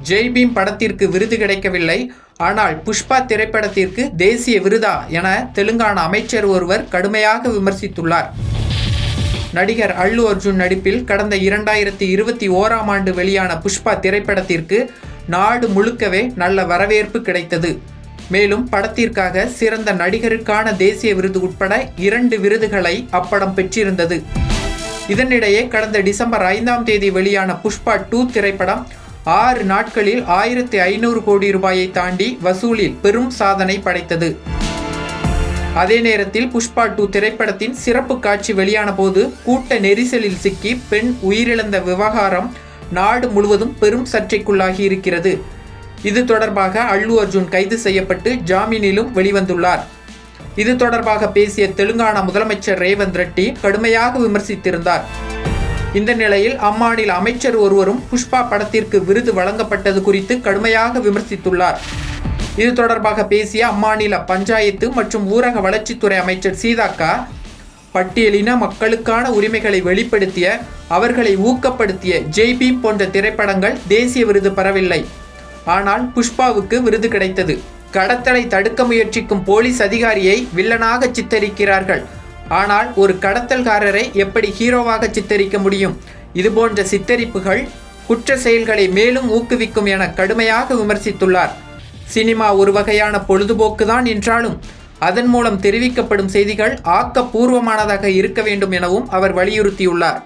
ஜெய் பீம் படத்திற்கு விருது கிடைக்கவில்லை, ஆனால் புஷ்பா திரைப்படத்திற்கு தேசிய விருதா என தெலுங்கானா அமைச்சர் ஒருவர் கடுமையாக விமர்சித்துள்ளார். நடிகர் அல்லு அர்ஜுன் நடிப்பில் கடந்த 2021ஆம் ஆண்டு வெளியான புஷ்பா திரைப்படத்திற்கு நாடு முழுக்கவே நல்ல வரவேற்பு கிடைத்தது. மேலும் படத்திற்காக சிறந்த நடிகருக்கான தேசிய விருது உட்பட 2 விருதுகளை அப்படம் பெற்றிருந்தது. இதனிடையே கடந்த டிசம்பர் 5ஆம் தேதி வெளியான புஷ்பா 2 திரைப்படம் 6 நாட்களில் 1500 கோடி ரூபாயை தாண்டி வசூலில் பெரும் சாதனை படைத்தது. அதே நேரத்தில் புஷ்பா 2 திரைப்படத்தின் சிறப்பு காட்சி வெளியான போது கூட்ட நெரிசலில் சிக்கி பெண் உயிரிழந்த விவகாரம் நாடு முழுவதும் பெரும் சர்ச்சைக்குள்ளாகி இருக்கிறது. இது தொடர்பாக அல்லு அர்ஜுன் கைது செய்யப்பட்டு ஜாமீனிலும் வெளிவந்துள்ளார். இது தொடர்பாக பேசிய தெலுங்கானா முதலமைச்சர் ரேவந்த் ரெட்டி கடுமையாக விமர்சித்திருந்தார். இந்த நிலையில் அம்மாநில அமைச்சர் ஒருவரும் புஷ்பா படத்திற்கு விருது வழங்கப்பட்டது குறித்து கடுமையாக விமர்சித்துள்ளார். இது தொடர்பாக பேசிய அம்மாநில பஞ்சாயத்து மற்றும் ஊரக வளர்ச்சித்துறை அமைச்சர் சீதாக்கா, பட்டியலின மக்களுக்கான உரிமைகளை வெளிப்படுத்திய, அவர்களை ஊக்கப்படுத்திய ஜெய் பீம் போன்ற திரைப்படங்கள் தேசிய விருது பெறவில்லை, ஆனால் புஷ்பாவுக்கு விருது கிடைத்தது. கடத்தலை தடுக்க முயற்சிக்கும் போலீஸ் அதிகாரியை வில்லனாக சித்தரிக்கிறார்கள், ஆனால் ஒரு கடத்தல்காரரை எப்படி ஹீரோவாக சித்தரிக்க முடியும்? இதுபோன்ற சித்தரிப்புகள் குற்ற செயல்களை மேலும் ஊக்குவிக்கும் என கடுமையாக விமர்சித்துள்ளார். சினிமா ஒரு வகையான பொழுதுபோக்குதான் என்றாலும் அதன் மூலம் தெரிவிக்கப்படும் செய்திகள் ஆக்கப்பூர்வமானதாக இருக்க வேண்டும் எனவும் அவர் வலியுறுத்தியுள்ளார்.